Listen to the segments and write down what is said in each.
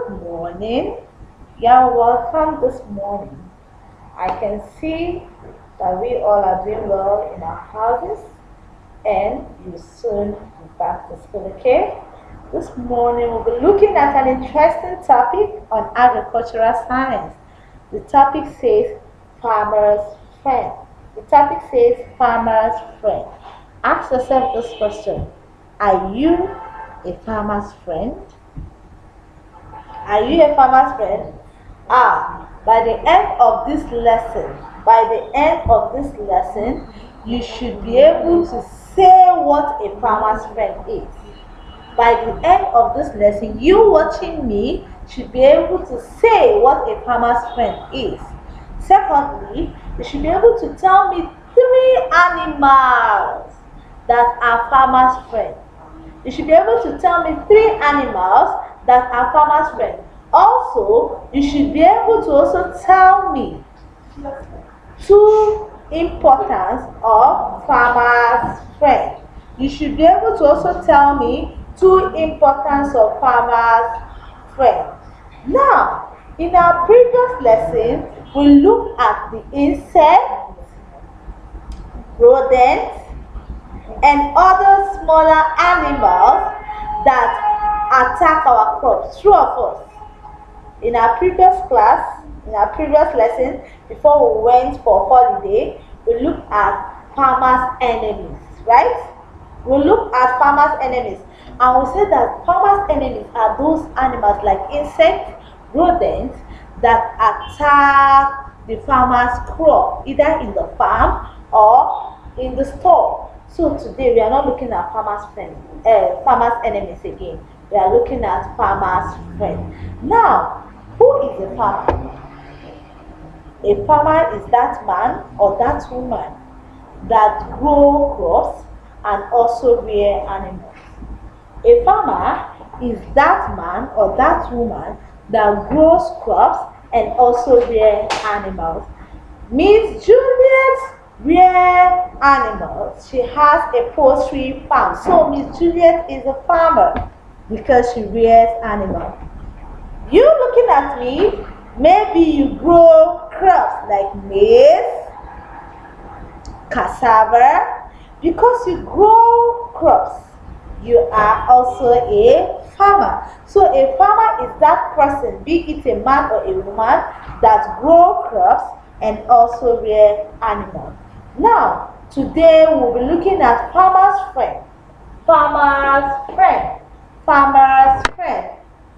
Good morning. You're welcome this morning. I can see that we all are doing well in our houses and you soon be back to school, okay? This morning we'll be looking at an interesting topic on agricultural science. The topic says farmer's friend. The topic says farmer's friend. Ask yourself this question. Are you a farmer's friend? Are you a farmer's friend? By the end of this lesson, you should be able to say what a farmer's friend is. By the end of this lesson, you watching me should be able to say what a farmer's friend is. Secondly, you should be able to tell me 3 animals that are farmer's friends. You should be able to tell me 3 animals that are farmer's friends. Also, you should be able to also tell me 2 importance of farmer's friend. You should be able to also tell me 2 importance of farmer's friend. Now, in our previous lesson, we looked at the insects, rodents, and other smaller animals that attack our crops. True or false? In our previous lesson, before we went for holiday, we looked at farmers' enemies, right? We looked at farmers' enemies, and we said that farmers' enemies are those animals like insects, rodents that attack the farmer's crop, either in the farm or in the store. So today we are not looking at farmers' enemies again. We are looking at farmer's friend. Now, who is a farmer? A farmer is that man or that woman that grow crops and also rear animals. A farmer is that man or that woman that grows crops and also rear animals. Miss Juliet rear animals. She has a poultry farm. So Miss Juliet is a farmer because she rears animals. You looking at me, maybe you grow crops like maize, cassava. Because you grow crops, you are also a farmer. So a farmer is that person, be it a man or a woman, that grow crops and also rear animals. Now, today we'll be looking at farmer's friend. Farmer's friend. Farmer's friend.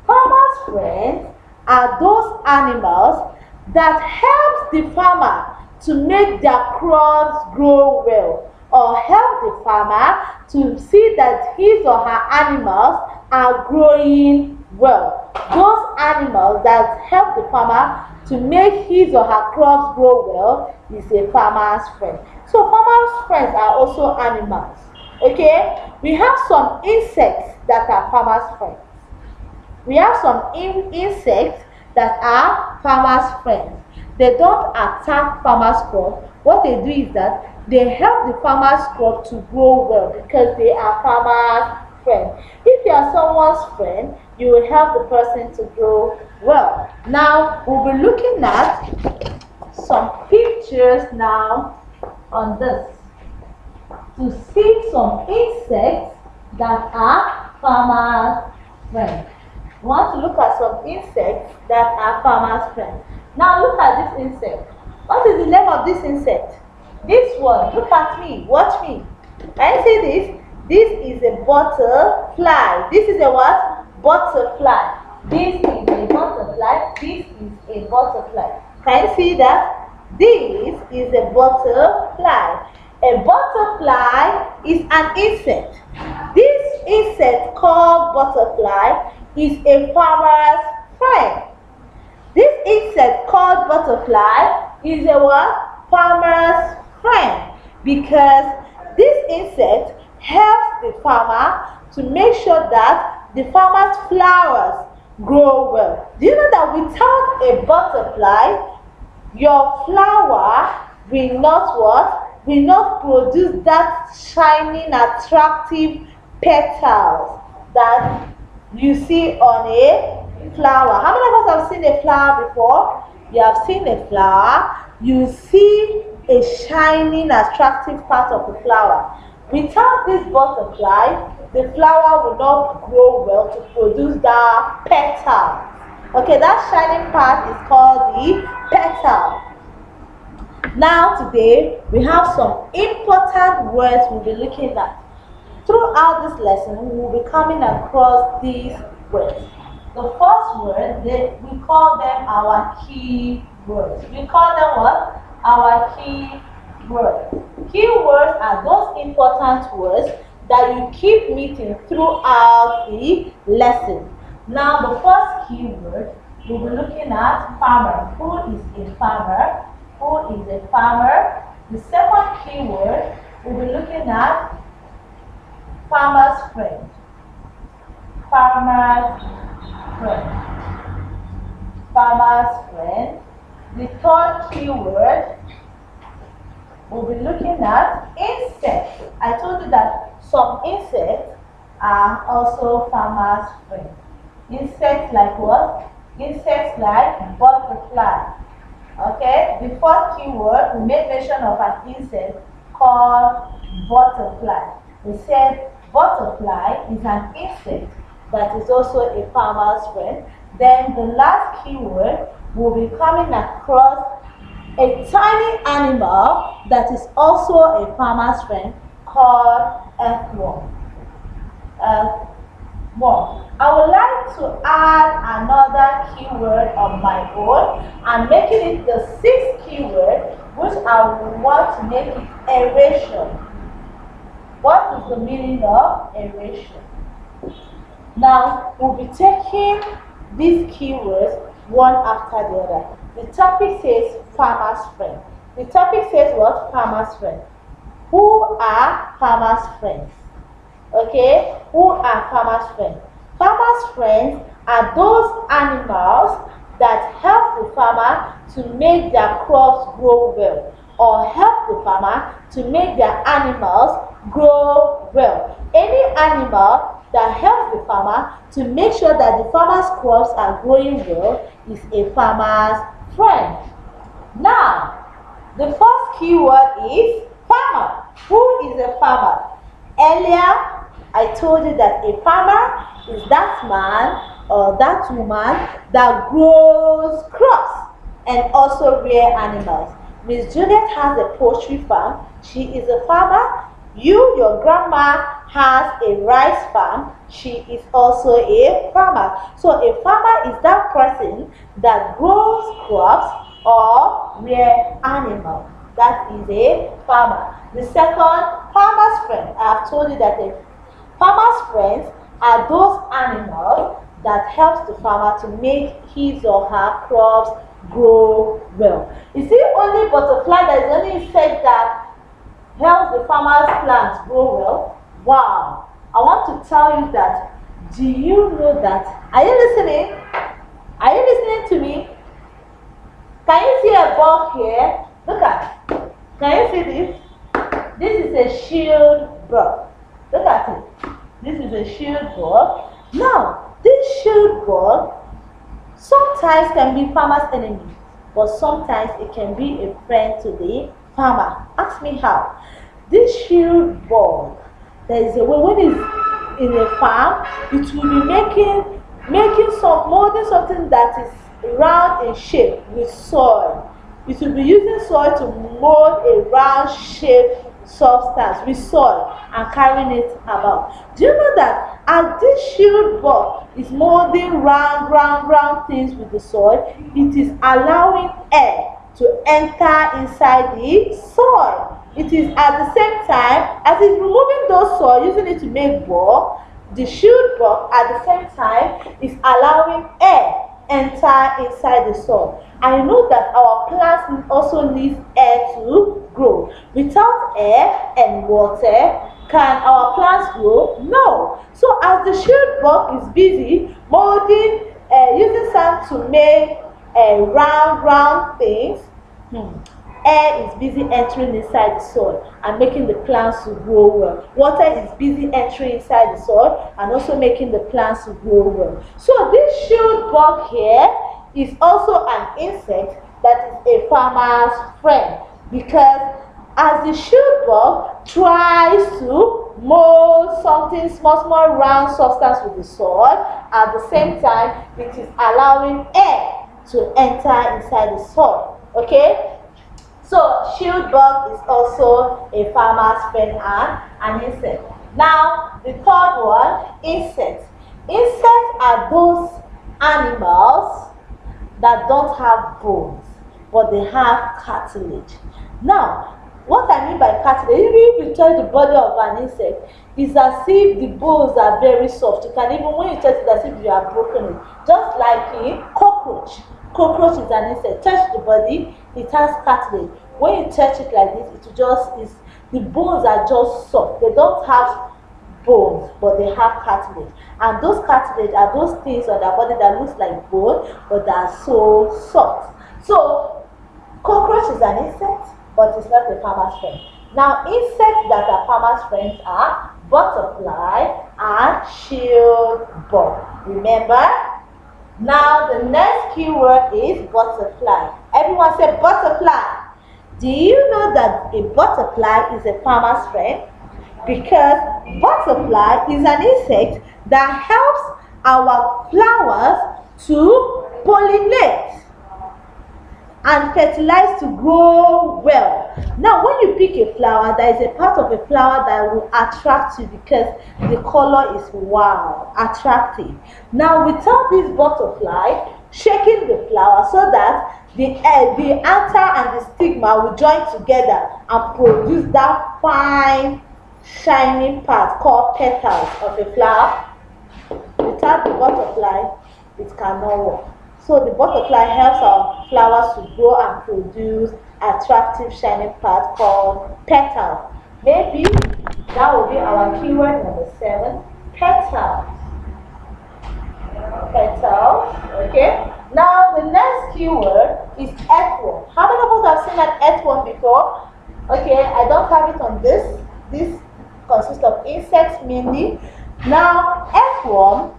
Farmer's friends are those animals that help the farmer to make their crops grow well, or help the farmer to see that his or her animals are growing well. Those animals that help the farmer to make his or her crops grow well is a farmer's friend. So farmer's friends are also animals. Okay? We have some insects that are farmer's friends. We have some insects that are farmers' friends. They don't attack farmers' crop. What they do is that they help the farmers' crop to grow well because they are farmers' friends. If you are someone's friend, you will help the person to grow well. Now, we'll be looking at some pictures now on this to see some insects that are farmers' friends. We want to look at some insects that are farmers' friends. Now look at this insect. What is the name of this insect? This one. Look at me. Watch me. Can you see this? This is a butterfly. This is a what? Butterfly. This is a butterfly. This is a butterfly. Can you see that? This is a butterfly. A butterfly is an insect. This insect called butterfly is a farmer's friend. This insect called butterfly is a what? Farmer's friend, because this insect helps the farmer to make sure that the farmer's flowers grow well. Do you know that without a butterfly, your flower will not what? Will not produce that shining, attractive petals that you see on a flower. How many of us have seen a flower before? You have seen a flower. You see a shining, attractive part of the flower. Without this butterfly, the flower will not grow well to produce the petal. Okay, that shining part is called the petal. Now today, we have some important words we'll be looking at. Throughout this lesson, we will be coming across these words. The first word, we call them our key words. We call them what? Our key words. Key words are those important words that you keep meeting throughout the lesson. Now, the first key word, we'll be looking at farmer. Who is a farmer? Who is a farmer? The second key word, we'll be looking at farmer's friend. Farmer's friend. Farmer's friend. The third key word, we'll be looking at insects. I told you that some insects are also farmer's friends. Insects like what? Insects like butterfly. Okay, the fourth keyword, we made mention of an insect called butterfly. We said butterfly is an insect that is also a farmer's friend. Then the last keyword, will be coming across a tiny animal that is also a farmer's friend called earthworm. I would like to add another keyword of my own and making it the sixth keyword, which I would want to make it aeration. What is the meaning of aeration? Now, we'll be taking these keywords one after the other. The topic says farmer's friend. The topic says what? Farmer's friend. Who are farmer's friends? Okay, who are farmer's friends? Farmer's friends are those animals that help the farmer to make their crops grow well, or help the farmer to make their animals grow well. Any animal that helps the farmer to make sure that the farmer's crops are growing well is a farmer's friend. Now, the first keyword is farmer. Who is a farmer? Earlier, I told you that a farmer is that man or that woman that grows crops and also rear animals. Miss Juliet has a poultry farm. She is a farmer. Your grandma has a rice farm. She is also a farmer. So a farmer is that person that grows crops or rear animals. That is a farmer. The second, farmer's friend. I have told you that a farmer's friends are those animals that helps the farmer to make his or her crops grow well. Is it only butterfly that is only insect that helps the farmer's plants grow well? Wow! I want to tell you that. Do you know that? Are you listening? Are you listening to me? Can you see a bug here? Look at it. Can you see this? This is a shield bug. Look at it. This is a shield bug. Now, this shield bug sometimes can be farmer's enemy, but sometimes it can be a friend to the farmer. Ask me how. This shield bug, there is a way when it's in a farm, it will be molding something that is round in shape with soil. It will be using soil to mold a round shaped substance with soil and carrying it about. Do you know that as this shield bug is molding round things with the soil, it is allowing air to enter inside the soil. It is at the same time as it's removing those soil, using it to make ball, the shield bug at the same time is allowing air enter inside the soil. I know that our plants also need air to grow. Without air and water, can our plants grow? No. So as the shield bug is busy molding, using sand to make round things, air is busy entering inside the soil and making the plants to grow well. Water is busy entering inside the soil and also making the plants to grow well. So this shield shield bug here is also an insect that is a farmer's friend, because as the shield bug tries to mold something small round substance with the soil, at the same time it is allowing air to enter inside the soil. Okay, so shield bug is also a farmer's friend and an insect. Now the third one, insects. Insects are those animals that don't have bones, but they have cartilage. Now, what I mean by cartilage, if you touch the body of an insect, it's as if the bones are very soft. You can even, when you touch it, as if you have broken it. Just like a cockroach. Cockroach is an insect. Touch the body, it has cartilage. When you touch it like this, it just is, the bones are just soft. They don't have bones, but they have cartilage. And those cartilage are those things on their body that looks like bone, but they are so soft. So, cockroach is an insect, but it's not a farmer's friend. Now, insects that are farmer's friends are butterfly and shield bug. Remember? Now, the next keyword is butterfly. Everyone say butterfly. Do you know that a butterfly is a farmer's friend? Because butterfly is an insect that helps our flowers to pollinate and fertilize to grow well. Now, when you pick a flower, there is a part of a flower that will attract you because the color is wow, attractive. Now, without this butterfly shaking the flower so that the anther and the stigma will join together and produce that fine, shiny part called petals of a flower, without the butterfly, it cannot work. So the butterfly helps our flowers to grow and produce attractive shiny part called petal. Maybe that will be our keyword number 7, petal. Petal, okay? Now the next keyword is earthworm. How many of us have seen an earthworm before? Okay, I don't have it on this. This consists of insects mainly. Now earthworm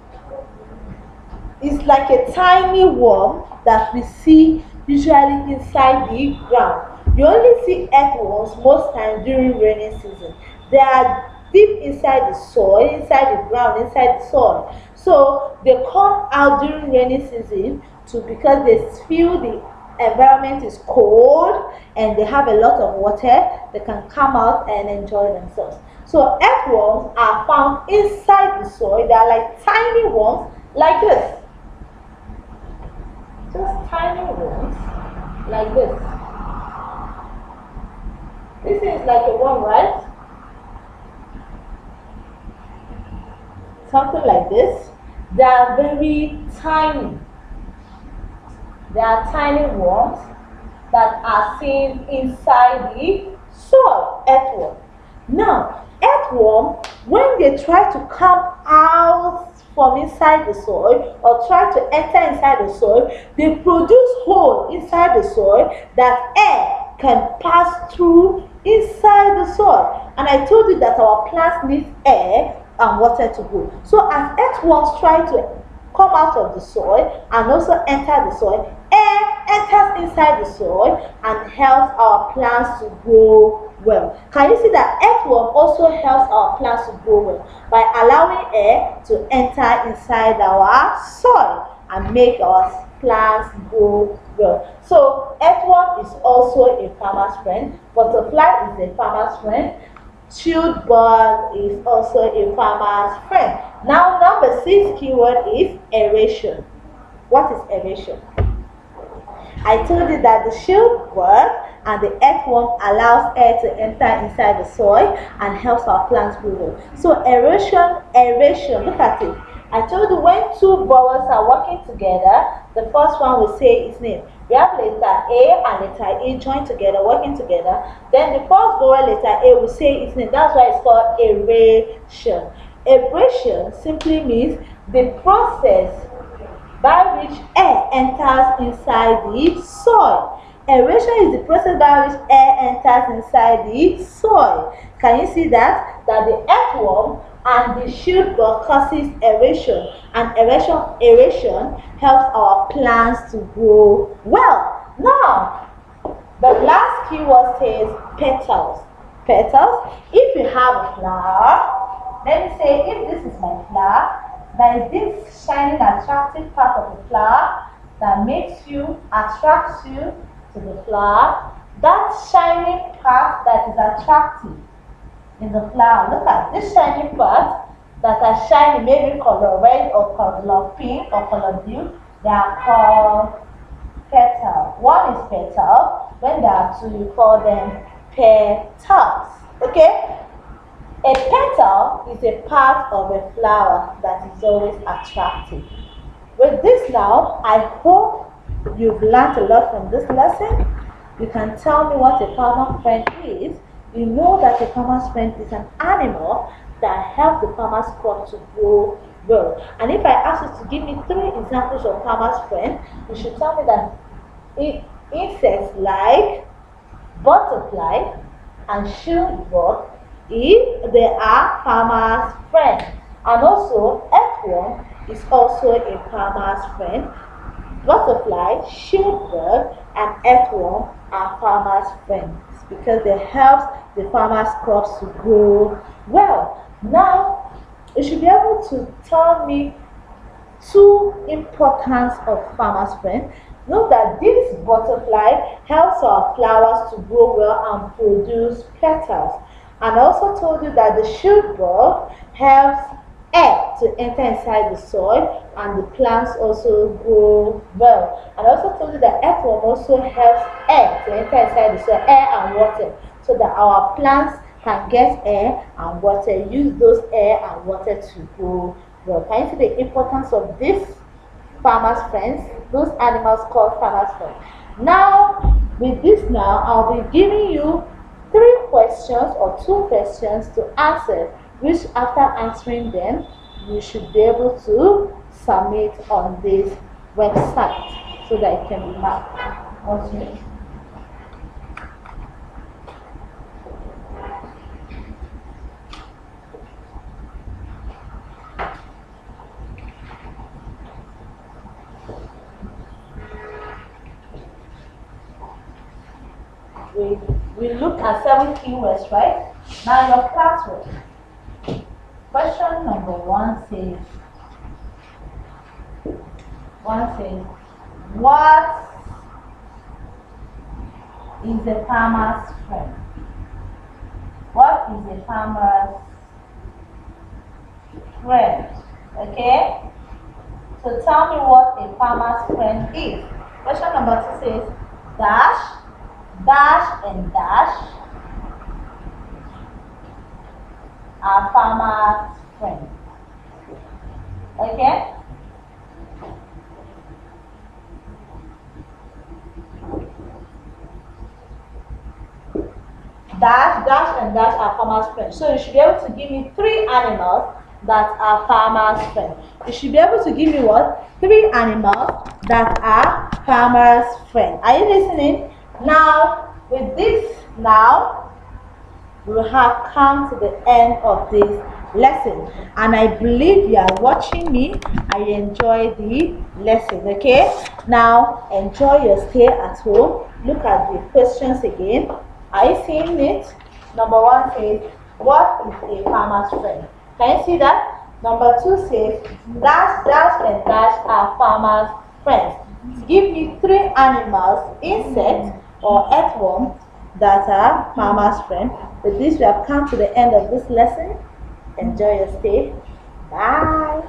is like a tiny worm that we see usually inside the ground. You only see earthworms most times during rainy season. They are deep inside the soil, inside the ground, inside the soil. So they come out during rainy season because they feel the environment is cold and they have a lot of water. They can come out and enjoy themselves. So earthworms are found inside the soil. They are like tiny worms like this. Just tiny worms like this. This is like a worm, right? Something like this. They are very tiny. They are tiny worms that are seen inside the soil, earthworm. Now, earthworm, when they try to come out from inside the soil or try to enter inside the soil, they produce hole inside the soil that air can pass through inside the soil. And I told you that our plants need air and water to grow. So as earthworms try to come out of the soil and also enter the soil, air enters inside the soil and helps our plants to grow well. Can you see that earthworm also helps our plants to grow well by allowing air to enter inside our soil and make our plants grow well. So earthworm is also a farmer's friend. Butterfly is a farmer's friend. Shield bug is also a farmer's friend. Now number 6 keyword is aeration. What is aeration? I told you that the shield bug and the earthworm allows air to enter inside the soil and helps our plants grow well. So aeration, look at it. I told you when two vowels are working together, the first one will say its name. We have letter A and letter A joined together, working together. Then the first vowel, letter A, will say its name. That's why it's called aeration. Aeration simply means the process by which air enters inside the soil. Aeration is the process by which air enters inside the soil. Can you see that? That the earthworm and the shoot bug causes aeration, and aeration helps our plants to grow well. Now, the last keyword says petals. Petals. If you have a flower, let me say if this is my flower, there is this shining attractive part of the flower that makes you, attracts you to the flower. That shining part that is attractive in the flower. Look at this shiny part that are shiny, maybe color red or color pink or color blue. They are called petal. One is petal. When there are two, you call them petals. Okay? A petal is a part of a flower that is always attractive. With this now, I hope you've learned a lot from this lesson. You can tell me what a farmer friend is. You know that a farmer's friend is an animal that helps the farmer's crop to grow well. And if I ask you to give me 3 examples of farmer's friend, you should tell me that insects like butterfly and shield bug, if they are farmer's friend. And also earthworm is also a farmer's friend. Butterfly, shield bug, and earthworm are farmer's friends because they help the farmer's crops to grow well. Now, you should be able to tell me 2 importance of farmer's friend. Note that this butterfly helps our flowers to grow well and produce petals. And I also told you that the shield bug helps air to enter inside the soil and the plants also grow well. And I also told you that earthworm also helps air to enter inside the soil, air and water, so that our plants can get air and water, use those air and water to grow well. Can you see the importance of this farmer's friends, those animals called farmer's friends? Now, with this now, I'll be giving you 3 questions or 2 questions to answer, which after answering them, you should be able to submit on this website so that it can be marked. Okay. We looked at 7 keywords, right? Now your classwork. Question number 1 says, what is a farmer's friend? What is a farmer's friend? Okay? So tell me what a farmer's friend is. Question number 2 says, dash, dash and dash are farmer's friends. Okay? Dash, dash and dash are farmer's friends. So you should be able to give me 3 animals that are farmer's friends. You should be able to give me what? 3 animals that are farmer's friends. Are you listening? Now, with this now, we have come to the end of this lesson, and I believe you are watching me and you enjoy the lesson. Okay, now enjoy your stay at home. Look at the questions again. Are you seeing it? Number 1 says, what is a farmer's friend? Can you see that? Number 2 says, dash, dash and dash are farmer's friends. Give me 3 animals, insects or earthworms, that are farmer's friend. With this, we have come to the end of this lesson. Enjoy your stay. Bye.